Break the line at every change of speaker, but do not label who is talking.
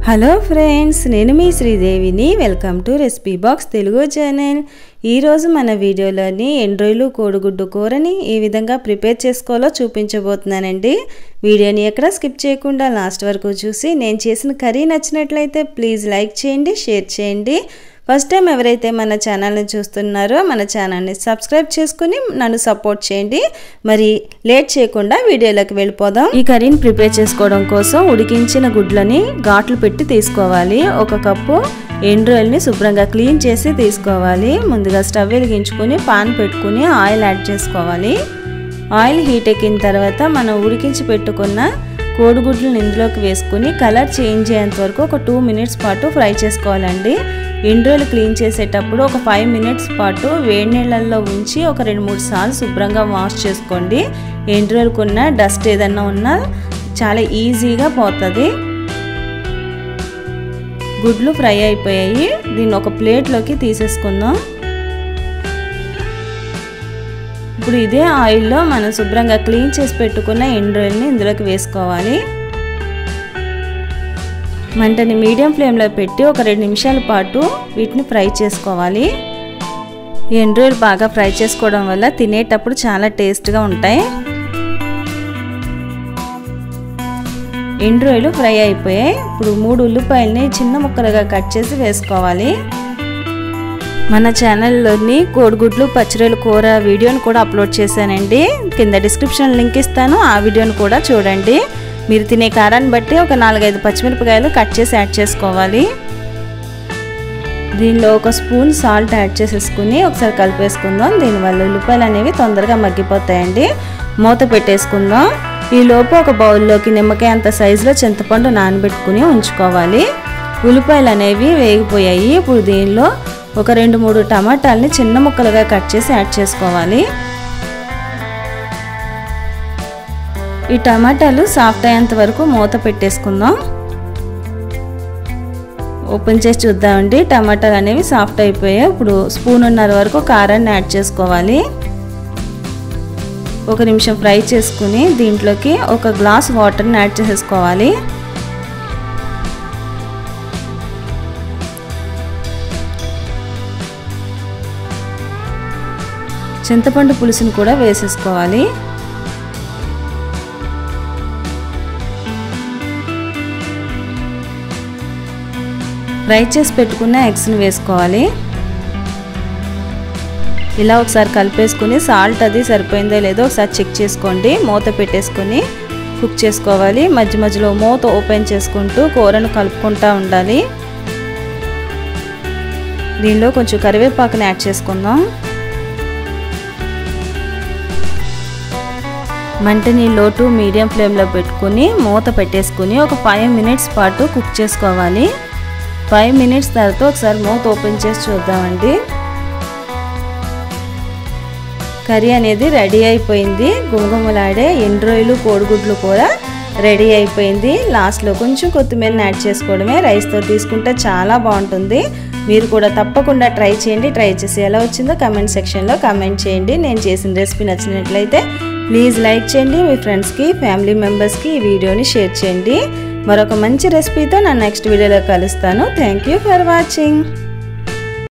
Hello friends, నేను మీ శ్రీదేవిని. Welcome to recipe box Telugu channel. ఈరోజు మన వీడియోలోని ఎండ్రాయిలు కోడిగుడ్డు కూరని ఏ విధంగా ప్రిపేర్ చేసుకోవాలో చూపించబోతున్నానండి. వీడియోని ఎక్కడ స్కిప్ చేయకుండా లాస్ట్ వరకు చూసి నేను చేసిన కర్రీ నచ్చినట్లయితే ప్లీజ్ లైక్ చేయండి, షేర్ చేయండి. ఫస్ట్ టైం ఎవరైతే మన ఛానల్ని చూస్తున్నారో మన ఛానల్ని సబ్స్క్రైబ్ చేసుకుని నన్ను సపోర్ట్ చేయండి. మరి లేట్ చేయకుండా వీడియోలోకి వెళ్ళిపోదాం. ఈ కర్రీని ప్రిపేర్ చేసుకోవడం కోసం ఉడికించిన గుడ్లని ఘాట్లు పెట్టి తీసుకోవాలి. ఒక కప్పు ఎండ్రాయిల్ని శుభ్రంగా క్లీన్ చేసి తీసుకోవాలి. ముందుగా స్టవ్ వెలిగించుకొని పాన్ పెట్టుకుని ఆయిల్ యాడ్ చేసుకోవాలి. ఆయిల్ హీట్ ఎక్కిన తర్వాత మనం ఉడికించి పెట్టుకున్న కోడిగుడ్లను ఇందులోకి వేసుకుని కలర్ చేంజ్ అయ్యేంత వరకు ఒక 2 మినిట్స్ పాటు ఫ్రై చేసుకోవాలండి. ఎండ్రాయిల్ క్లీన్ చేసేటప్పుడు ఒక 5 మినిట్స్ పాటు వేడి నీళ్ళల్లో ఉంచి ఒక 2-3 సార్లు శుభ్రంగా వాష్ చేసుకోండి. ఎండ్రాయిల్కి ఉన్న డస్ట్ ఏదన్నా ఉన్నా చాలా ఈజీగా పోతుంది. గుడ్లు ఫ్రై అయిపోయాయి. దీన్ని ఒక ప్లేట్లోకి తీసేసుకుందాం. ఇప్పుడు ఇదే ఆయిల్లో మనం శుభ్రంగా క్లీన్ చేసి పెట్టుకున్న ఎండ్రాయిల్ని ఇందులోకి వేసుకోవాలి. మంటని మీడియం ఫ్లేమ్లో పెట్టి ఒక 2 నిమిషాల పాటు వీటిని ఫ్రై చేసుకోవాలి. ఈ ఎండ్రాయిల్ బాగా ఫ్రై చేసుకోవడం వల్ల తినేటప్పుడు చాలా టేస్ట్గా ఉంటాయి. ఎండ్రాయిల్ ఫ్రై అయిపోయాయి. ఇప్పుడు 3 ఉల్లిపాయలని చిన్న ముక్కలుగా కట్ చేసి వేసుకోవాలి. మన ఛానల్లోని కోడిగుడ్లు పచ్చిరొయ్యల కూర వీడియోని కూడా అప్లోడ్ చేశానండి. కింద డిస్క్రిప్షన్ లింక్ ఇస్తాను, ఆ వీడియోని కూడా చూడండి. మీరు తినే కారాన్ని బట్టి ఒక 4-5 పచ్చిమిరపకాయలు కట్ చేసి యాడ్ చేసుకోవాలి. దీనిలో ఒక స్పూన్ సాల్ట్ యాడ్ చేసేసుకుని ఒకసారి కలిపేసుకుందాం. దీనివల్ల ఉల్లిపాయలు అనేవి తొందరగా మగ్గిపోతాయండి. మూత పెట్టేసుకుందాం. ఈలోపు ఒక బౌల్లోకి నిమ్మకాయ అంత సైజులో చింతపండు నానబెట్టుకుని ఉంచుకోవాలి. ఉల్లిపాయలు అనేవి వేగిపోయాయి. ఇప్పుడు దీనిలో ఒక 2-3 టమాటాలని చిన్న ముక్కలుగా కట్ చేసి యాడ్ చేసుకోవాలి. ఈ టమాటాలు సాఫ్ట్ అయ్యేంత వరకు మూత పెట్టేసుకుందాం. ఓపెన్ చేసి చూద్దామండి. టమాటాలు అనేవి సాఫ్ట్ అయిపోయాయి. ఇప్పుడు 1.5 స్పూన్ వరకు కారాన్ని యాడ్ చేసుకోవాలి. 1 నిమిషం ఫ్రై చేసుకుని దీంట్లోకి 1 గ్లాస్ వాటర్ని యాడ్ చేసేసుకోవాలి. చింతపండు పులుసుని కూడా వేసేసుకోవాలి. ఫ్రై చేసి పెట్టుకున్న ఎగ్స్ని వేసుకోవాలి. ఇలా ఒకసారి కలిపేసుకుని సాల్ట్ అది సరిపోయిందో లేదో ఒకసారి చెక్ చేసుకోండి. మూత పెట్టేసుకొని కుక్ చేసుకోవాలి. మధ్య మధ్యలో మూత ఓపెన్ చేసుకుంటూ కూరను కలుపుకుంటూ ఉండాలి. దీనిలో కొంచెం కరివేపాకుని యాడ్ చేసుకుందాం. మంటని లో టు మీడియం ఫ్లేమ్లో పెట్టుకుని మూత పెట్టేసుకుని ఒక 5 మినిట్స్ పాటు కుక్ చేసుకోవాలి. 5 మినిట్స్ తర్వాత ఒకసారి మూత ఓపెన్ చేసి చూద్దామండి. కర్రీ అనేది రెడీ అయిపోయింది. గుమగుమలాడే ఎండ్రాయిలు కోడిగుడ్లు కూడా రెడీ అయిపోయింది. లాస్ట్లో కొంచెం కొత్తిమీరని యాడ్ చేసుకోవడమే. రైస్తో తీసుకుంటే చాలా బాగుంటుంది. మీరు కూడా తప్పకుండా ట్రై చేయండి. ట్రై చేసి ఎలా వచ్చిందో కమెంట్ సెక్షన్లో కమెంట్ చేయండి. నేను చేసిన రెసిపీ నచ్చినట్లయితే ప్లీజ్ లైక్ చేయండి. మీ ఫ్రెండ్స్కి, ఫ్యామిలీ మెంబర్స్కి ఈ వీడియోని షేర్ చేయండి. మరొక మంచి రెసిపీతో నా నెక్స్ట్ వీడియోలో కలుస్తాను. Thank you for watching.